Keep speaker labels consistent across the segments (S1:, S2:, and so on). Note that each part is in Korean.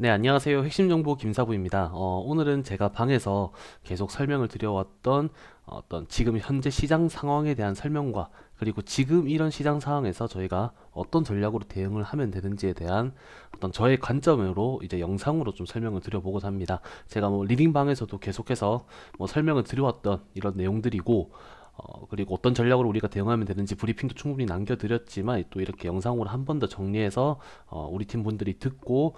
S1: 네, 안녕하세요. 핵심 정보 김사부입니다. 오늘은 제가 방에서 계속 설명을 드려왔던 어떤 지금 현재 시장 상황에 대한 설명과 그리고 지금 이런 시장 상황에서 저희가 어떤 전략으로 대응을 하면 되는지에 대한 어떤 저의 관점으로 이제 영상으로 좀 설명을 드려보고자 합니다. 제가 뭐 리딩방에서도 계속해서 뭐 설명을 드려왔던 이런 내용들이고 그리고 어떤 전략으로 우리가 대응하면 되는지 브리핑도 충분히 남겨드렸지만 또 이렇게 영상으로 한 번 더 정리해서 우리 팀 분들이 듣고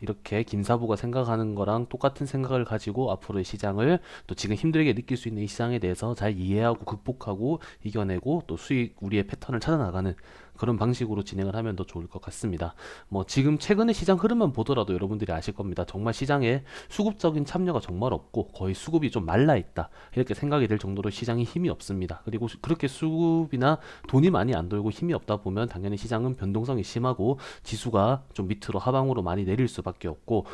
S1: 이렇게 김사부가 생각하는 거랑 똑같은 생각을 가지고 앞으로의 시장을 또 지금 힘들게 느낄 수 있는 이 시장에 대해서 잘 이해하고 극복하고 이겨내고 또 수익 우리의 패턴을 찾아나가는 그런 방식으로 진행을 하면 더 좋을 것 같습니다. 뭐 지금 최근의 시장 흐름만 보더라도 여러분들이 아실 겁니다. 정말 시장에 수급적인 참여가 정말 없고 거의 수급이 좀 말라 있다. 이렇게 생각이 될 정도로 시장이 힘이 없습니다. 그리고 그렇게 수급이나 돈이 많이 안 돌고 힘이 없다 보면 당연히 시장은 변동성이 심하고 지수가 좀 밑으로 하방으로 많이 내릴 수밖에 없고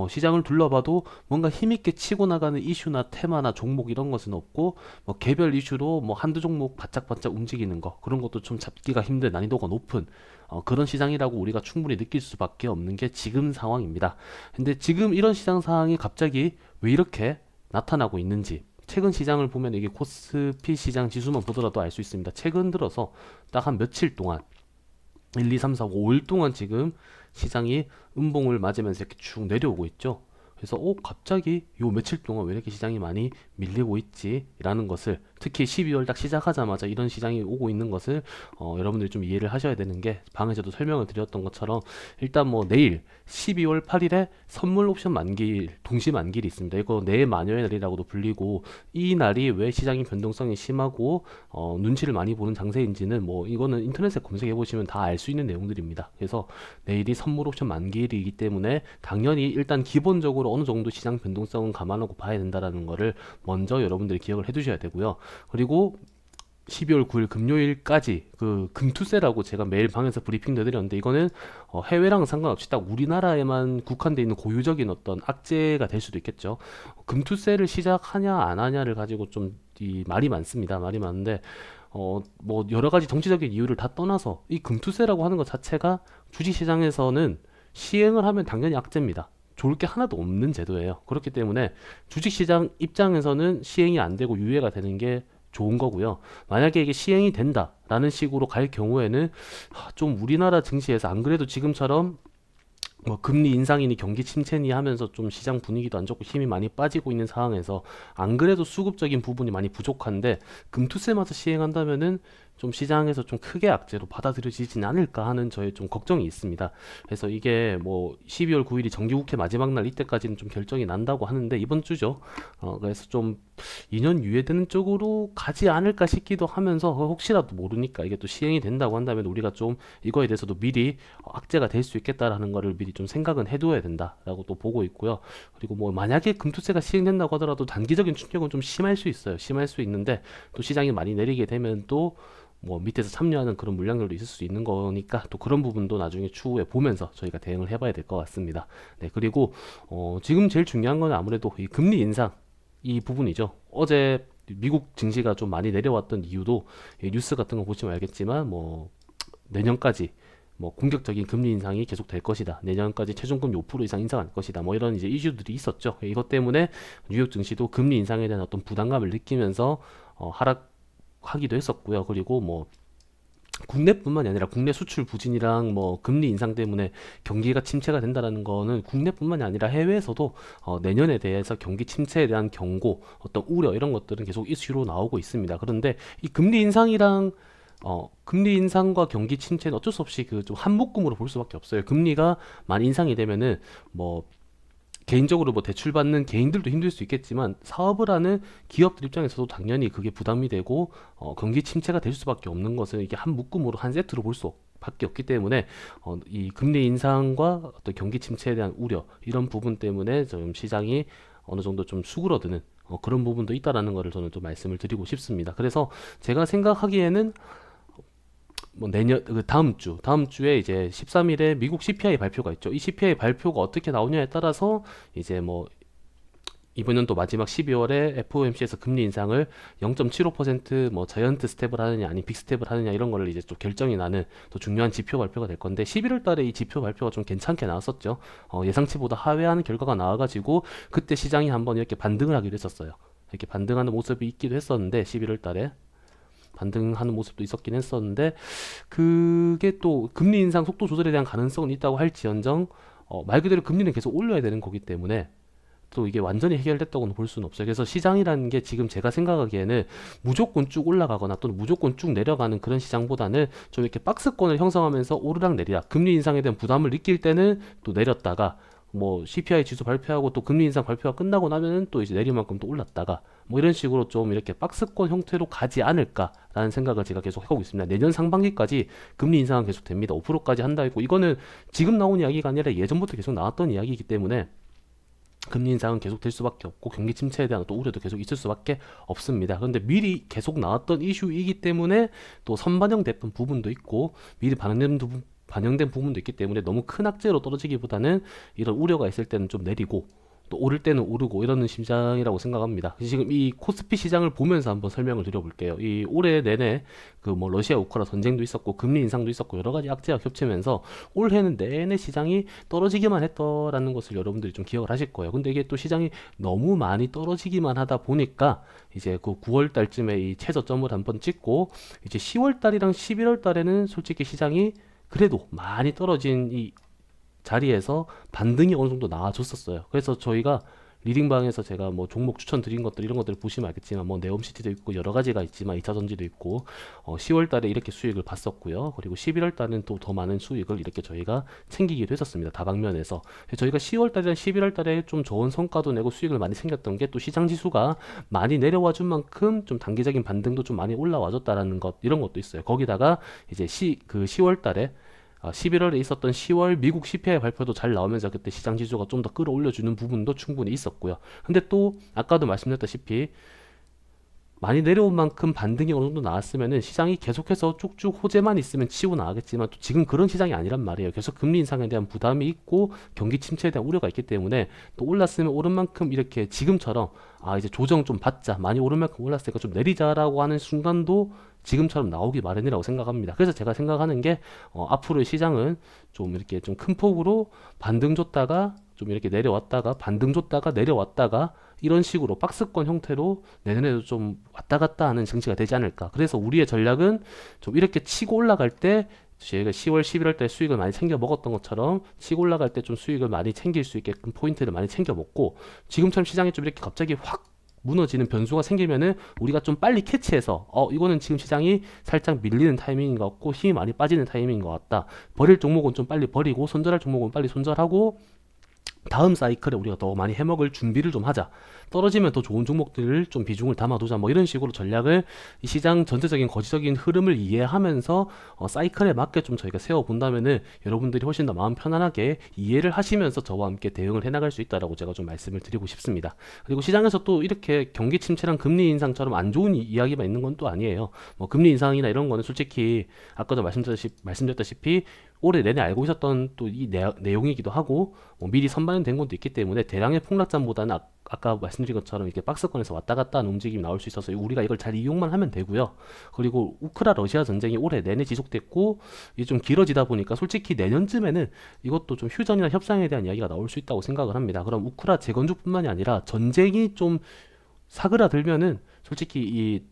S1: 시장을 둘러봐도 뭔가 힘있게 치고 나가는 이슈나 테마나 종목 이런 것은 없고 뭐 개별 이슈로 뭐 한두 종목 바짝바짝 움직이는 거 그런 것도 좀 잡기가 힘든 난이도가 높은 그런 시장이라고 우리가 충분히 느낄 수밖에 없는 게 지금 상황입니다. 근데 지금 이런 시장 상황이 갑자기 왜 이렇게 나타나고 있는지 최근 시장을 보면 이게 코스피 시장 지수만 보더라도 알 수 있습니다. 최근 들어서 딱 한 며칠 동안 1, 2, 3, 4, 5일 동안 지금 시장이 음봉을 맞으면서 이렇게 쭉 내려오고 있죠. 그래서 갑자기 요 며칠 동안 왜 이렇게 시장이 많이 밀리고 있지? 라는 것을 특히 12월 딱 시작하자마자 이런 시장이 오고 있는 것을 여러분들이 좀 이해를 하셔야 되는 게 방에서도 설명을 드렸던 것처럼 일단 뭐 내일 12월 8일에 선물 옵션 만기일, 동시 만기일이 있습니다. 이거 내 마녀의 날이라고도 불리고 이 날이 왜 시장이 변동성이 심하고 눈치를 많이 보는 장세인지는 뭐 이거는 인터넷에 검색해 보시면 다 알 수 있는 내용들입니다. 그래서 내일이 선물 옵션 만기일이기 때문에 당연히 일단 기본적으로 어느 정도 시장 변동성은 감안하고 봐야 된다라는 거를 먼저 여러분들이 기억을 해 두셔야 되고요. 그리고 12월 9일 금요일까지 그 금투세라고 제가 매일 방에서 브리핑 내드렸는데 이거는 해외랑 상관없이 딱 우리나라에만 국한돼 있는 고유적인 어떤 악재가 될 수도 있겠죠. 금투세를 시작하냐 안 하냐를 가지고 좀 이 말이 많습니다. 말이 많은데 뭐 여러 가지 정치적인 이유를 다 떠나서 이 금투세라고 하는 것 자체가 주식시장에서는 시행을 하면 당연히 악재입니다. 좋을 게 하나도 없는 제도예요. 그렇기 때문에 주식시장 입장에서는 시행이 안 되고 유예가 되는 게 좋은 거고요. 만약에 이게 시행이 된다라는 식으로 갈 경우에는 좀 우리나라 증시에서 안 그래도 지금처럼 뭐 금리 인상이니 경기 침체니 하면서 좀 시장 분위기도 안 좋고 힘이 많이 빠지고 있는 상황에서 안 그래도 수급적인 부분이 많이 부족한데 금투세마저 시행한다면은 좀 시장에서 좀 크게 악재로 받아들여지진 않을까 하는 저의 좀 걱정이 있습니다. 그래서 이게 뭐 12월 9일이 정기국회 마지막 날 이때까지는 좀 결정이 난다고 하는데 이번 주죠. 그래서 좀 2년 유예되는 쪽으로 가지 않을까 싶기도 하면서 혹시라도 모르니까 이게 또 시행이 된다고 한다면 우리가 좀 이거에 대해서도 미리 악재가 될 수 있겠다라는 거를 미리 좀 생각은 해두어야 된다라고 또 보고 있고요. 그리고 뭐 만약에 금투세가 시행된다고 하더라도 단기적인 충격은 좀 심할 수 있어요. 심할 수 있는데 또 시장이 많이 내리게 되면 또 뭐 밑에서 참여하는 그런 물량들도 있을 수 있는 거니까 또 그런 부분도 나중에 추후에 보면서 저희가 대응을 해봐야 될 것 같습니다. 네, 그리고 지금 제일 중요한 건 아무래도 이 금리 인상 이 부분이죠. 어제 미국 증시가 좀 많이 내려왔던 이유도 뉴스 같은 거 보시면 알겠지만 뭐 내년까지 뭐 공격적인 금리 인상이 계속 될 것이다. 내년까지 최종금리 5% 이상 인상할 것이다. 뭐 이런 이제 이슈들이 있었죠. 이것 때문에 뉴욕 증시도 금리 인상에 대한 어떤 부담감을 느끼면서 하락하기도 했었고요. 그리고 뭐 국내뿐만이 아니라 국내 수출 부진이랑 뭐 금리 인상 때문에 경기가 침체가 된다라는 거는 국내뿐만이 아니라 해외에서도 내년에 대해서 경기 침체에 대한 경고, 어떤 우려 이런 것들은 계속 이슈로 나오고 있습니다. 그런데 이 금리 인상과 경기 침체는 어쩔 수 없이 그 좀 한 묶음으로 볼 수밖에 없어요. 금리가 많이 인상이 되면은 뭐 개인적으로 뭐 대출받는 개인들도 힘들 수 있겠지만 사업을 하는 기업들 입장에서도 당연히 그게 부담이 되고 경기 침체가 될 수밖에 없는 것은 이게 한 묶음으로 한 세트로 볼 수밖에 없기 때문에 이 금리 인상과 어떤 경기 침체에 대한 우려 이런 부분 때문에 좀 시장이 어느 정도 좀 수그러드는 그런 부분도 있다라는 것을 저는 좀 말씀을 드리고 싶습니다. 그래서 제가 생각하기에는 뭐 내년 그 다음 주에 이제 13일에 미국 CPI 발표가 있죠. 이 CPI 발표가 어떻게 나오냐에 따라서 이제 뭐 이번 연도 마지막 12월에 FOMC에서 금리 인상을 0.75% 자이언트 스텝을 하느냐 아니 빅스텝을 하느냐 이런 거를 이제 좀 결정이 나는 또 중요한 지표 발표가 될 건데 11월 달에 이 지표 발표가 좀 괜찮게 나왔었죠. 예상치보다 하회하는 결과가 나와가지고 그때 시장이 한번 이렇게 반등을 하기도 했었어요. 이렇게 반등하는 모습이 있기도 했었는데 11월 달에 반등하는 모습도 있었긴 했었는데 그게 또 금리 인상 속도 조절에 대한 가능성은 있다고 할지언정 말 그대로 금리는 계속 올려야 되는 거기 때문에 또 이게 완전히 해결됐다고는 볼 수는 없어요. 그래서 시장이라는 게 지금 제가 생각하기에는 무조건 쭉 올라가거나 또는 무조건 쭉 내려가는 그런 시장보다는 좀 이렇게 박스권을 형성하면서 오르락 내리락 금리 인상에 대한 부담을 느낄 때는 또 내렸다가 CPI 지수 발표하고 또 금리 인상 발표가 끝나고 나면은 또 이제 내릴 만큼 또 올랐다가 이런 식으로 좀 이렇게 박스권 형태로 가지 않을까라는 생각을 제가 계속 하고 있습니다. 내년 상반기까지 금리 인상은 계속 됩니다. 5%까지 한다 했고 이거는 지금 나온 이야기가 아니라 예전부터 계속 나왔던 이야기이기 때문에 금리 인상은 계속 될 수밖에 없고 경기 침체에 대한 또 우려도 계속 있을 수밖에 없습니다. 그런데 미리 계속 나왔던 이슈이기 때문에 또 선반영됐던 부분도 있고 미리 반영된 부분도 있기 때문에 너무 큰 악재로 떨어지기보다는 이런 우려가 있을 때는 좀 내리고 또 오를 때는 오르고 이러는 시장이라고 생각합니다. 지금 이 코스피 시장을 보면서 한번 설명을 드려볼게요. 이 올해 내내 러시아 우크라 전쟁도 있었고 금리 인상도 있었고 여러 가지 악재가 겹치면서 올해는 내내 시장이 떨어지기만 했더라는 것을 여러분들이 좀 기억을 하실 거예요. 근데 이게 또 시장이 너무 많이 떨어지기만 하다 보니까 이제 그 9월 달쯤에 이 최저점을 한번 찍고 이제 10월 달이랑 11월 달에는 솔직히 시장이 그래도 많이 떨어진 이 자리에서 반등이 어느 정도 나와줬었어요. 그래서 저희가 리딩방에서 제가 종목 추천 드린 것들 이런 것들을 보시면 알겠지만 네옴시티도 있고 여러 가지가 있지만 2차전지도 있고 10월 달에 이렇게 수익을 봤었고요. 그리고 11월 달은 또 더 많은 수익을 이렇게 저희가 챙기기도 했었습니다. 다방면에서. 저희가 10월 달이나 11월 달에 좀 좋은 성과도 내고 수익을 많이 챙겼던 게 또 시장 지수가 많이 내려와 준 만큼 좀 단기적인 반등도 좀 많이 올라와 줬다라는 것 이런 것도 있어요. 거기다가 이제 10월 달에 11월에 있었던 10월 미국 CPI 발표도 잘 나오면서 그때 시장 지수가 좀 더 끌어올려주는 부분도 충분히 있었고요. 근데 또 아까도 말씀드렸다시피 많이 내려온 만큼 반등이 어느 정도 나왔으면은 시장이 계속해서 쭉쭉 호재만 있으면 치고 나가겠지만 또 지금 그런 시장이 아니란 말이에요. 계속 금리 인상에 대한 부담이 있고 경기 침체에 대한 우려가 있기 때문에 또 올랐으면 오른 만큼 이렇게 지금처럼 이제 조정 좀 받자 많이 오른 만큼 올랐으니까 좀 내리자라고 하는 순간도 지금처럼 나오기 마련이라고 생각합니다. 그래서 제가 생각하는 게 앞으로의 시장은 좀 이렇게 좀 큰 폭으로 반등 줬다가 좀 이렇게 내려왔다가 반등 줬다가 내려왔다가 이런 식으로 박스권 형태로 내년에도 좀 왔다 갔다 하는 증시가 되지 않을까. 그래서 우리의 전략은 좀 이렇게 치고 올라갈 때 저희가 10월, 11월 때 수익을 많이 챙겨 먹었던 것처럼 치고 올라갈 때 좀 수익을 많이 챙길 수 있게끔 포인트를 많이 챙겨 먹고 지금처럼 시장이 좀 이렇게 갑자기 확 무너지는 변수가 생기면은 우리가 좀 빨리 캐치해서 이거는 지금 시장이 살짝 밀리는 타이밍인 것 같고 힘이 많이 빠지는 타이밍인 것 같다. 버릴 종목은 좀 빨리 버리고 손절할 종목은 빨리 손절하고 다음 사이클에 우리가 더 많이 해먹을 준비를 좀 하자. 떨어지면 더 좋은 종목들을 좀 비중을 담아두자. 이런 식으로 전략을 이 시장 전체적인 거시적인 흐름을 이해하면서 사이클에 맞게 좀 저희가 세워본다면은 여러분들이 훨씬 더 마음 편안하게 이해를 하시면서 저와 함께 대응을 해나갈 수 있다라고 제가 좀 말씀을 드리고 싶습니다. 그리고 시장에서 또 이렇게 경기 침체랑 금리 인상처럼 안 좋은 이야기만 있는 건 또 아니에요. 금리 인상이나 이런 거는 솔직히 아까도 말씀드렸다시피 올해 내내 알고 있었던 또 이 내용이기도 하고 미리 선반영된 것도 있기 때문에 대량의 폭락장보다는 아까 말씀드린 것처럼 이렇게 박스권에서 왔다 갔다 하는 움직임이 나올 수 있어서 우리가 이걸 잘 이용만 하면 되고요. 그리고 우크라 러시아 전쟁이 올해 내내 지속됐고 이게 좀 길어지다 보니까 솔직히 내년쯤에는 이것도 좀 휴전이나 협상에 대한 이야기가 나올 수 있다고 생각을 합니다. 그럼 우크라 재건축뿐만이 아니라 전쟁이 좀 사그라들면은 솔직히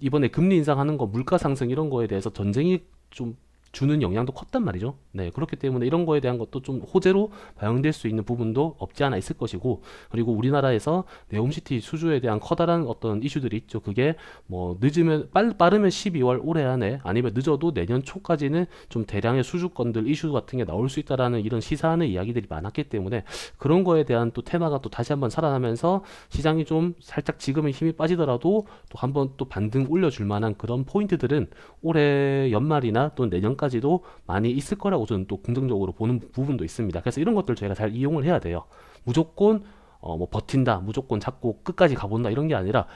S1: 이번에 금리 인상하는 거 물가 상승 이런 거에 대해서 전쟁이 좀 주는 영향도 컸단 말이죠. 네, 그렇기 때문에 이런 거에 대한 것도 좀 호재로 반영될 수 있는 부분도 없지 않아 있을 것이고, 그리고 우리나라에서 네옴시티 수주에 대한 커다란 어떤 이슈들이 있죠. 그게 늦으면 빠르면 12월 올해 안에, 아니면 늦어도 내년 초까지는 좀 대량의 수주권들 이슈 같은 게 나올 수 있다라는 이런 시사하는 이야기들이 많았기 때문에 그런 거에 대한 또 테마가 또 다시 한번 살아나면서 시장이 좀 살짝 지금은 힘이 빠지더라도 또 한번 또 반등 올려줄 만한 그런 포인트들은 올해 연말이나 또 내년까지도 많이 있을 거라고 저는 또 긍정적으로 보는 부분도 있습니다. 그래서 이런 것들 저희가 잘 이용을 해야 돼요. 무조건 버틴다, 무조건 잡고 끝까지 가본다 이런 게 아니라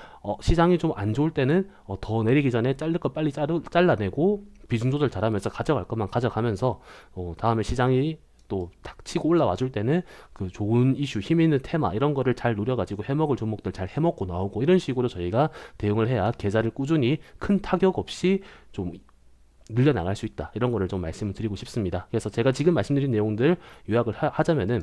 S1: 시장이 좀 안 좋을 때는 더 내리기 전에 자를 거 빨리 잘라내고 비중 조절 잘하면서 가져갈 것만 가져가면서 다음에 시장이 또 탁 치고 올라와 줄 때는 그 좋은 이슈, 힘 있는 테마 이런 거를 잘 노려가지고 해먹을 종목들 잘 해먹고 나오고 이런 식으로 저희가 대응을 해야 계좌를 꾸준히 큰 타격 없이 좀 늘려나갈 수 있다. 이런 거를 좀 말씀을 드리고 싶습니다. 그래서 제가 지금 말씀드린 내용들 요약을 하자면은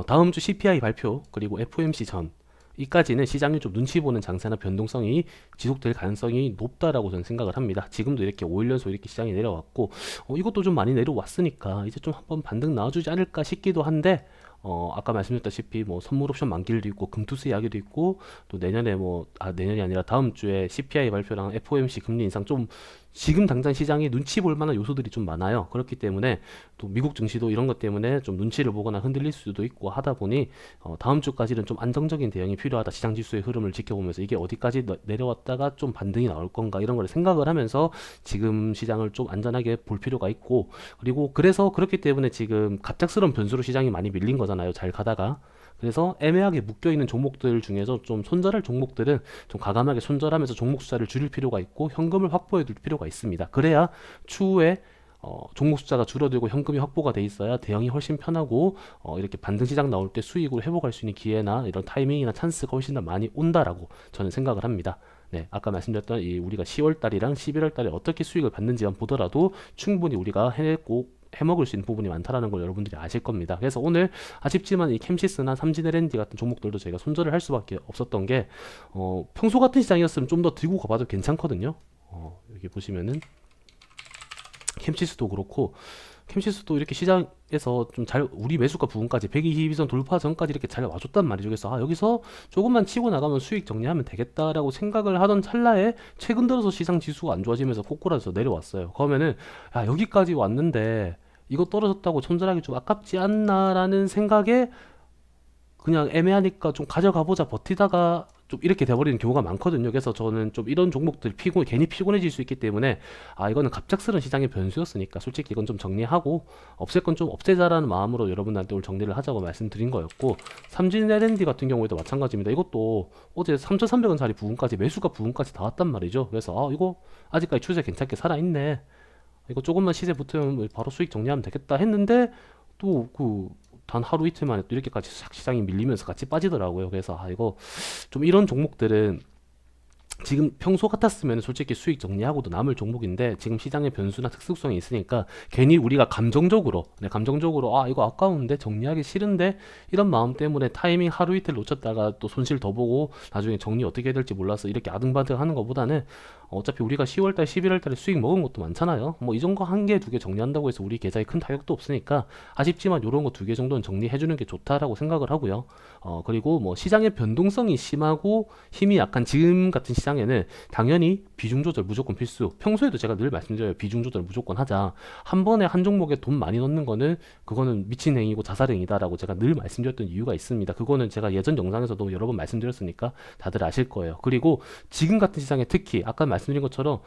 S1: 다음 주 CPI 발표 그리고 FOMC 전 이까지는 시장이 좀 눈치 보는 장세나 변동성이 지속될 가능성이 높다라고 저는 생각을 합니다. 지금도 이렇게 5일 연속 이렇게 시장이 내려왔고 이것도 좀 많이 내려왔으니까 이제 좀 한번 반등 나와주지 않을까 싶기도 한데 아까 말씀드렸다시피 뭐 선물 옵션 만기도 있고 금투스 이야기도 있고 또 내년에 내년이 아니라 다음 주에 CPI 발표랑 FOMC 금리 인상 좀 지금 당장 시장이 눈치 볼 만한 요소들이 좀 많아요. 그렇기 때문에 또 미국 증시도 이런 것 때문에 좀 눈치를 보거나 흔들릴 수도 있고 하다 보니 다음 주까지는 좀 안정적인 대응이 필요하다. 시장 지수의 흐름을 지켜보면서 이게 어디까지 내려왔다가 좀 반등이 나올 건가 이런 걸 생각을 하면서 지금 시장을 좀 안전하게 볼 필요가 있고 그리고 그래서 그렇기 때문에 지금 갑작스러운 변수로 시장이 많이 밀린 거잖아요. 잘 가다가. 그래서 애매하게 묶여있는 종목들 중에서 좀 손절할 종목들은 좀 과감하게 손절하면서 종목 숫자를 줄일 필요가 있고 현금을 확보해 둘 필요가 있습니다. 그래야 추후에 종목 숫자가 줄어들고 현금이 확보가 돼 있어야 대응이 훨씬 편하고 이렇게 반등 시장 나올 때 수익으로 회복할 수 있는 기회나 이런 타이밍이나 찬스가 훨씬 더 많이 온다라고 저는 생각을 합니다. 네, 아까 말씀드렸던 우리가 10월 달이랑 11월 달에 어떻게 수익을 받는지만 보더라도 충분히 우리가 해먹을 수 있는 부분이 많다라는 걸 여러분들이 아실 겁니다. 그래서 오늘 아쉽지만 이 캠시스나 삼진 L&D 같은 종목들도 저희가 손절을 할 수밖에 없었던 게 평소 같은 시장이었으면 좀 더 들고 가봐도 괜찮거든요. 여기 보시면은 캠시스도 그렇고 캠시스도 이렇게 시장에서 좀 잘 우리 매수가 부분까지 122선 돌파 전까지 이렇게 잘 와줬단 말이죠. 그래서 여기서 조금만 치고 나가면 수익 정리하면 되겠다라고 생각을 하던 찰나에 최근 들어서 시장 지수가 안 좋아지면서 꼬꾸라져서 내려왔어요. 그러면은 여기까지 왔는데 이거 떨어졌다고 손절하기 좀 아깝지 않나라는 생각에 그냥 애매하니까 좀 가져가 보자 버티다가 좀 이렇게 돼버리는 경우가 많거든요. 그래서 저는 좀 이런 종목들 괜히 피곤해질 수 있기 때문에 이거는 갑작스런 시장의 변수였으니까 솔직히 이건 좀 정리하고 없앨 건 좀 없애자라는 마음으로 여러분한테 오늘 정리를 하자고 말씀드린 거였고 삼진 L&D 같은 경우에도 마찬가지입니다. 이것도 어제 3,300원짜리 부분까지 매수가 부분까지 다 왔단 말이죠. 그래서 이거 아직까지 추세 괜찮게 살아있네. 이거 조금만 시세 붙으면 바로 수익 정리하면 되겠다 했는데 또 단 하루 이틀 만에 또 이렇게까지 시장이 밀리면서 같이 빠지더라고요. 그래서 이거 좀 이런 종목들은 지금 평소 같았으면 솔직히 수익 정리하고도 남을 종목인데 지금 시장의 변수나 특수성이 있으니까 괜히 우리가 감정적으로 이거 아까운데 정리하기 싫은데 이런 마음 때문에 타이밍 하루 이틀 놓쳤다가 또 손실 더 보고 나중에 정리 어떻게 해야 될지 몰라서 이렇게 아등바등 하는 것보다는 어차피 우리가 10월달 11월달에 수익 먹은 것도 많잖아요. 뭐 이 정도 한 개 두 개 정리한다고 해서 우리 계좌에 큰 타격도 없으니까 아쉽지만 이런 거 두 개 정도는 정리해주는 게 좋다라고 생각을 하고요. 그리고 뭐 시장의 변동성이 심하고 힘이 약한 지금 같은 시장에는 당연히 비중 조절 무조건 필수. 평소에도 제가 늘 말씀드려요. 비중 조절 무조건 하자. 한 번에 한 종목에 돈 많이 넣는 거는 그거는 미친 행위고 자살행위다라고 제가 늘 말씀드렸던 이유가 있습니다. 그거는 제가 예전 영상에서도 여러 번 말씀드렸으니까 다들 아실 거예요. 그리고 지금 같은 시장에 특히 아까 말씀드린 것처럼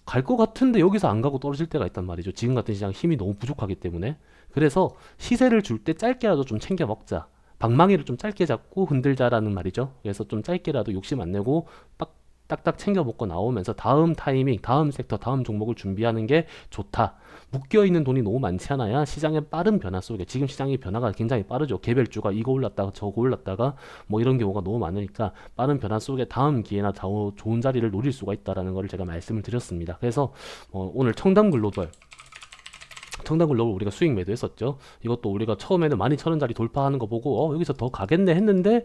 S1: 갈 것 같은데 여기서 안 가고 떨어질 때가 있단 말이죠. 지금 같은 시장 힘이 너무 부족하기 때문에. 그래서 시세를 줄 때 짧게라도 좀 챙겨 먹자. 방망이를 좀 짧게 잡고 흔들자라는 말이죠. 그래서 좀 짧게라도 욕심 안 내고 딱딱 챙겨 먹고 나오면서 다음 타이밍, 다음 섹터, 다음 종목을 준비하는 게 좋다. 묶여있는 돈이 너무 많지 않아야 시장의 빠른 변화 속에 지금 시장의 변화가 굉장히 빠르죠. 개별주가 이거 올랐다가 저거 올랐다가 뭐 이런 경우가 너무 많으니까 빠른 변화 속에 다음 기회나 좋은 자리를 노릴 수가 있다라는 걸 제가 말씀을 드렸습니다. 그래서 오늘 청담글로벌 우리가 수익 매도했었죠. 이것도 우리가 처음에는 12,000원짜리 돌파하는 거 보고 여기서 더 가겠네 했는데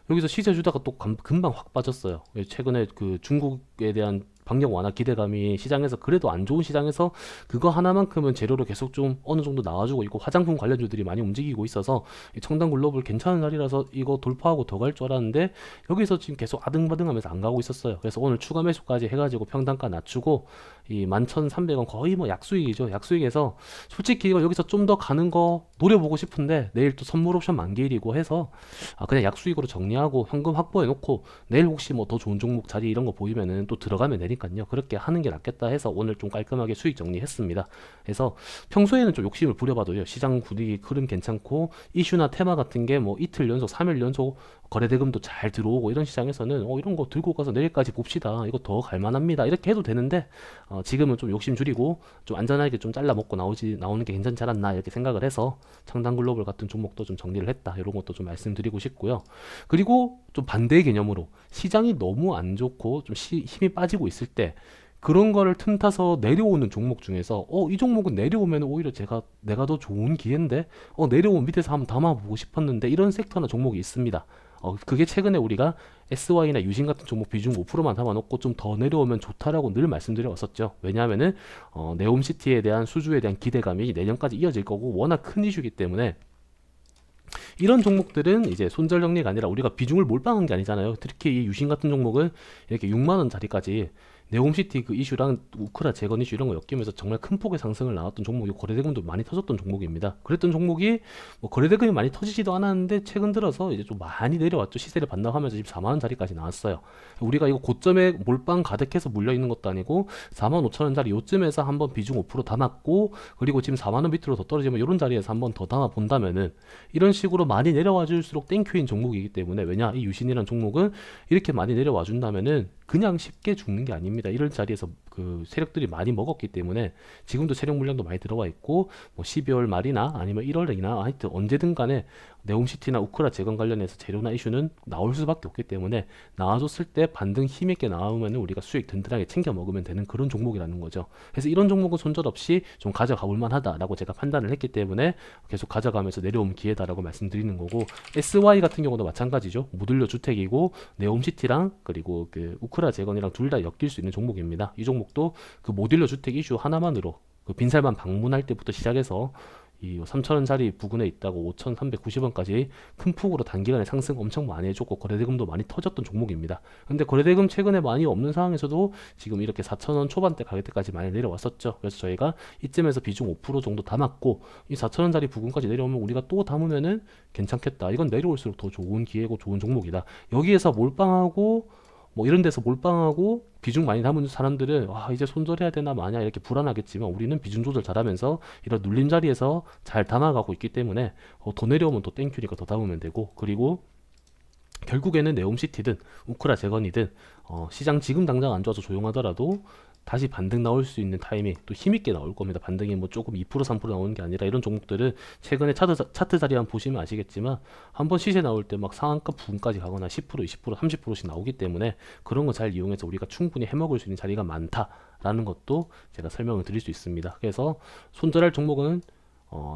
S1: 여기서 시세 주다가 또 금방 확 빠졌어요. 최근에 그 중국에 대한 방역 완화 기대감이 시장에서 그래도 안 좋은 시장에서 그거 하나만큼은 재료로 계속 좀 어느 정도 나와주고 있고 화장품 관련주들이 많이 움직이고 있어서 청담 글로벌 괜찮은 자리라서 이거 돌파하고 더 갈 줄 알았는데 여기서 지금 계속 아등바등하면서 안 가고 있었어요. 그래서 오늘 추가 매수까지 해가지고 평단가 낮추고 이 11,300원 거의 뭐 약수익이죠. 약수익에서 솔직히 이거 여기서 좀 더 가는 거 노려보고 싶은데 내일 또 선물 옵션 만기일이고 해서 그냥 약수익으로 정리하고 현금 확보해 놓고 내일 혹시 뭐 더 좋은 종목 자리 이런 거 보이면은 또 들어가면 되니까 되니까요. 그렇게 하는 게 낫겠다 해서 오늘 좀 깔끔하게 수익 정리했습니다. 그래서 평소에는 좀 욕심을 부려봐도요. 시장 분위기 흐름 괜찮고 이슈나 테마 같은 게 뭐 이틀 연속, 3일 연속 거래대금도 잘 들어오고 이런 시장에서는 이런 거 들고 가서 내일까지 봅시다. 이거 더 갈만합니다. 이렇게 해도 되는데 지금은 좀 욕심 줄이고 좀 안전하게 좀 잘라 먹고 나오는 게 괜찮지 않았나 이렇게 생각을 해서 창단글로벌 같은 종목도 좀 정리를 했다. 이런 것도 좀 말씀드리고 싶고요. 그리고 좀 반대의 개념으로 시장이 너무 안 좋고 좀 힘이 빠지고 있을 때 그런 거를 틈타서 내려오는 종목 중에서 이 종목은 내려오면 오히려 내가 더 좋은 기회인데 내려오면 밑에서 한번 담아보고 싶었는데 이런 섹터나 종목이 있습니다. 그게 최근에 우리가 SY나 유신 같은 종목 비중 5%만 담아놓고 좀 더 내려오면 좋다라고 늘 말씀드려 왔었죠. 왜냐하면은 네옴시티에 대한 수주에 대한 기대감이 내년까지 이어질 거고 워낙 큰 이슈이기 때문에 이런 종목들은 이제 손절 정리가 아니라 우리가 비중을 몰빵한 게 아니잖아요. 특히 이 유신 같은 종목은 이렇게 6만 원짜리까지 네옴시티 그 이슈랑 우크라 재건 이슈 이런 거 엮이면서 정말 큰 폭의 상승을 나왔던 종목이고 거래대금도 많이 터졌던 종목입니다. 그랬던 종목이 뭐 거래대금이 많이 터지지도 않았는데 최근 들어서 이제 좀 많이 내려왔죠. 시세를 반납하면서 지금 4만 원짜리까지 나왔어요. 우리가 이거 고점에 몰빵 가득해서 물려 있는 것도 아니고 4만 5천 원짜리 요쯤에서 한번 비중 5% 담았고 그리고 지금 4만 원 밑으로 더 떨어지면 이런 자리에서 한번 더 담아 본다면은 이런 식으로 많이 내려와 줄수록 땡큐인 종목이기 때문에 왜냐 이 유신이라는 종목은 이렇게 많이 내려와 준다면은 그냥 쉽게 죽는 게 아닙니다. 이런 자리에서 그 세력들이 많이 먹었기 때문에 지금도 세력 물량도 많이 들어와 있고 뭐 12월 말이나 아니면 1월이나 하여튼 언제든 간에 네옴시티나 우크라 재건 관련해서 재료나 이슈는 나올 수밖에 없기 때문에 나와줬을 때 반등 힘있게 나오면 우리가 수익 든든하게 챙겨 먹으면 되는 그런 종목이라는 거죠. 그래서 이런 종목은 손절 없이 좀 가져가 볼 만하다라고 제가 판단을 했기 때문에 계속 가져가면서 내려오면 기회다라고 말씀드리는 거고 SY 같은 경우도 마찬가지죠. 모듈러 주택이고 네옴시티랑 그리고 그 우크라 재건이랑 둘 다 엮일 수 있는 종목입니다. 이 종목도 그 모듈러 주택 이슈 하나만으로 그 빈살만 방문할 때부터 시작해서 이 3,000원짜리 부근에 있다고 5,390원까지 큰 폭으로 단기간에 상승 엄청 많이 해줬고 거래대금도 많이 터졌던 종목입니다. 근데 거래대금 최근에 많이 없는 상황에서도 지금 이렇게 4,000원 초반대 가격대까지 많이 내려왔었죠. 그래서 저희가 이쯤에서 비중 5% 정도 담았고 이 4,000원짜리 부근까지 내려오면 우리가 또 담으면은 괜찮겠다. 이건 내려올수록 더 좋은 기회고 좋은 종목이다. 여기에서 몰빵하고 뭐 이런 데서 몰빵하고 비중 많이 담은 사람들은 이제 손절해야 되나 마냐 이렇게 불안하겠지만 우리는 비중 조절 잘하면서 이런 눌림 자리에서 잘 담아가고 있기 때문에 더 내려오면 또 땡큐니까 더 담으면 되고 그리고 결국에는 네옴시티든 우크라 재건이든 시장 지금 당장 안 좋아서 조용하더라도 다시 반등 나올 수 있는 타이밍 또 힘있게 나올 겁니다. 반등이 뭐 조금 2% 3% 나오는 게 아니라 이런 종목들은 최근에 차트 자리 한번 보시면 아시겠지만 한번 시세 나올 때 막 상한가 부근까지 가거나 10% 20% 30%씩 나오기 때문에 그런 거 잘 이용해서 우리가 충분히 해먹을 수 있는 자리가 많다라는 것도 제가 설명을 드릴 수 있습니다. 그래서 손절할 종목은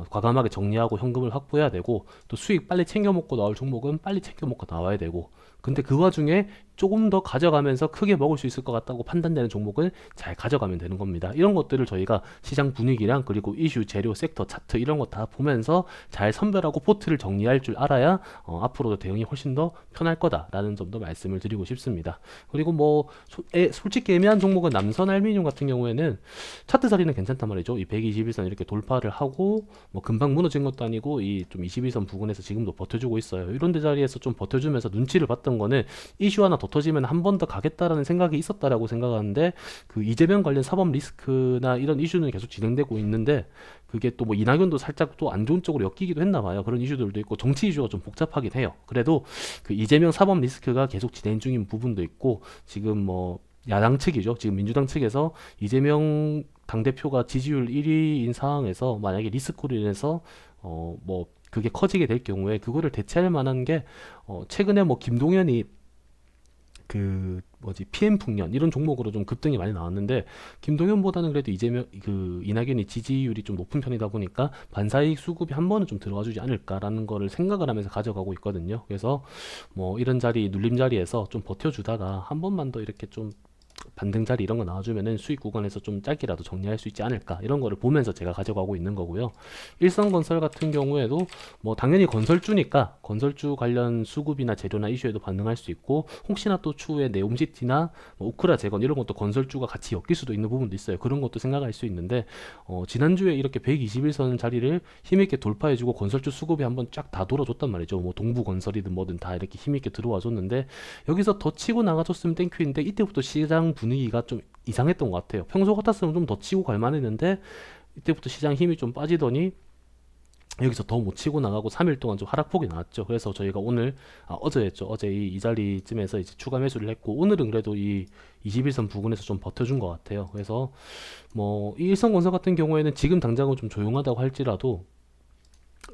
S1: 과감하게 정리하고 현금을 확보해야 되고 또 수익 빨리 챙겨 먹고 나올 종목은 빨리 챙겨 먹고 나와야 되고 근데 그 와중에 조금 더 가져가면서 크게 먹을 수 있을 것 같다고 판단되는 종목은 잘 가져가면 되는 겁니다. 이런 것들을 저희가 시장 분위기랑 그리고 이슈, 재료, 섹터, 차트 이런 거 다 보면서 잘 선별하고 포트를 정리할 줄 알아야 앞으로도 대응이 훨씬 더 편할 거다라는 점도 말씀을 드리고 싶습니다. 그리고 뭐 솔직히 애매한 종목은 남선 알루미늄 같은 경우에는 차트 자리는 괜찮단 말이죠. 이 121선 이렇게 돌파를 하고 뭐 금방 무너진 것도 아니고 이 좀 21선 부근에서 지금도 버텨주고 있어요. 이런 데 자리에서 좀 버텨주면서 눈치를 봤던 거는 이슈 하나 더 터지면 한 번 더 가겠다라는 생각이 있었다라고 생각하는데 그 이재명 관련 사법 리스크나 이런 이슈는 계속 진행되고 있는데 그게 또 뭐 이낙연도 살짝 또 안 좋은 쪽으로 엮이기도 했나 봐요. 그런 이슈들도 있고 정치 이슈가 좀 복잡하긴 해요. 그래도 그 이재명 사법 리스크가 계속 진행 중인 부분도 있고 지금 뭐 야당 측이죠. 지금 민주당 측에서 이재명 당대표가 지지율 1위인 상황에서 만약에 리스크로 인해서 뭐 그게 커지게 될 경우에 그거를 대체할 만한 게 최근에 뭐 김동연이 그 뭐지 PM 풍년 이런 종목으로 좀 급등이 많이 나왔는데 김동연보다는 그래도 이재명 그 이낙연이 지지율이 좀 높은 편이다 보니까 반사이익 수급이 한 번은 좀 들어가주지 않을까라는 거를 생각을 하면서 가져가고 있거든요. 그래서 뭐 이런 자리 눌림 자리에서 좀 버텨주다가 한 번만 더 이렇게 좀 반등 자리 이런 거 나와주면은 수익 구간에서 좀 짧게라도 정리할 수 있지 않을까 이런 거를 보면서 제가 가져가고 있는 거고요. 일성건설 같은 경우에도 뭐 당연히 건설주니까 건설주 관련 수급이나 재료나 이슈에도 반응할 수 있고 혹시나 또 추후에 네옴시티나 뭐 우크라 재건 이런 것도 건설주가 같이 엮일 수도 있는 부분도 있어요. 그런 것도 생각할 수 있는데 지난주에 이렇게 121선 자리를 힘있게 돌파해주고 건설주 수급이 한번 쫙 다 돌아줬단 말이죠. 뭐 동부건설이든 뭐든 다 이렇게 힘있게 들어와 줬는데 여기서 더 치고 나가줬으면 땡큐인데 이때부터 시장 시장 분위기가 좀 이상했던 것 같아요. 평소 같았으면 좀 더 치고 갈 만했는데 이때부터 시장 힘이 좀 빠지더니 여기서 더 못 치고 나가고 3일 동안 좀 하락폭이 나왔죠. 그래서 저희가 오늘 어제였죠. 어제 이 자리쯤에서 이제 추가 매수를 했고 오늘은 그래도 이 21선 부근에서 좀 버텨준 것 같아요. 그래서 뭐 이 일성건설 같은 경우에는 지금 당장은 좀 조용하다고 할지라도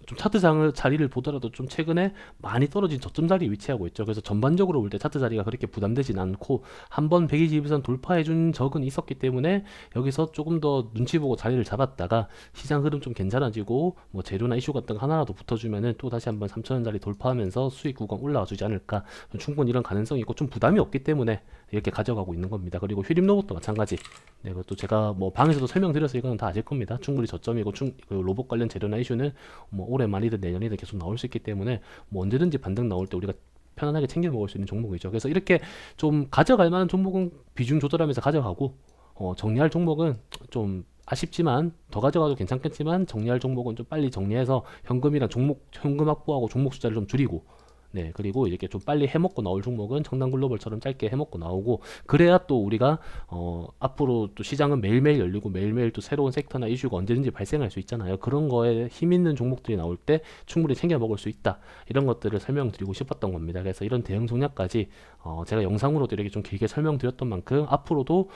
S1: 좀 차트 자리를 보더라도 좀 최근에 많이 떨어진 저점 자리에 위치하고 있죠. 그래서 전반적으로 볼 때 차트 자리가 그렇게 부담되진 않고 한번 122선 돌파해준 적은 있었기 때문에 여기서 조금 더 눈치 보고 자리를 잡았다가 시장 흐름 좀 괜찮아지고 뭐 재료나 이슈 같은 거 하나라도 붙어주면은 또 다시 한번 3천원 자리 돌파하면서 수익 구간 올라와 주지 않을까. 충분히 이런 가능성이 있고 좀 부담이 없기 때문에 이렇게 가져가고 있는 겁니다. 그리고 휴림 로봇도 마찬가지. 네, 그것도 제가 뭐 방에서도 설명드려서 이거는 다 아실 겁니다. 충분히 저점이고 그 로봇 관련 재료나 이슈는 뭐 올해 말이든 내년이든 계속 나올 수 있기 때문에 뭐 언제든지 반등 나올 때 우리가 편안하게 챙겨 먹을 수 있는 종목이죠. 그래서 이렇게 좀 가져갈 만한 종목은 비중 조절하면서 가져가고 정리할 종목은 좀 아쉽지만 더 가져가도 괜찮겠지만 정리할 종목은 좀 빨리 정리해서 현금이랑 현금 확보하고 종목 숫자를 좀 줄이고 네, 그리고 이렇게 좀 빨리 해먹고 나올 종목은 청담글로벌처럼 짧게 해먹고 나오고 그래야 또 우리가 앞으로 또 시장은 매일매일 열리고 매일매일 또 새로운 섹터나 이슈가 언제든지 발생할 수 있잖아요. 그런 거에 힘 있는 종목들이 나올 때 충분히 챙겨 먹을 수 있다. 이런 것들을 설명드리고 싶었던 겁니다. 그래서 이런 대응 전략까지 제가 영상으로도 이렇게 좀 길게 설명드렸던 만큼 앞으로도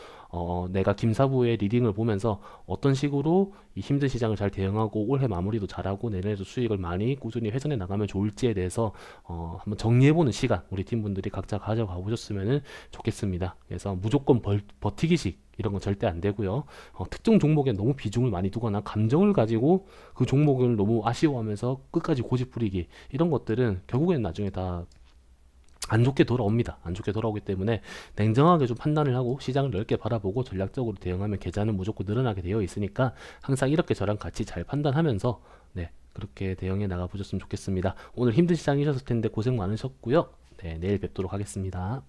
S1: 내가 김사부의 리딩을 보면서 어떤 식으로 이 힘든 시장을 잘 대응하고 올해 마무리도 잘하고 내년에도 수익을 많이 꾸준히 회전해 나가면 좋을지에 대해서 한번 정리해보는 시간 우리 팀분들이 각자 가져가 보셨으면 좋겠습니다. 그래서 무조건 버티기식 이런 건 절대 안 되고요. 특정 종목에 너무 비중을 많이 두거나 감정을 가지고 그 종목을 너무 아쉬워하면서 끝까지 고집 부리기 이런 것들은 결국엔 나중에 다 안 좋게 돌아옵니다. 안 좋게 돌아오기 때문에 냉정하게 좀 판단을 하고 시장을 넓게 바라보고 전략적으로 대응하면 계좌는 무조건 늘어나게 되어 있으니까 항상 이렇게 저랑 같이 잘 판단하면서 네, 그렇게 대응해 나가 보셨으면 좋겠습니다. 오늘 힘든 시장이셨을 텐데 고생 많으셨고요. 네, 내일 뵙도록 하겠습니다.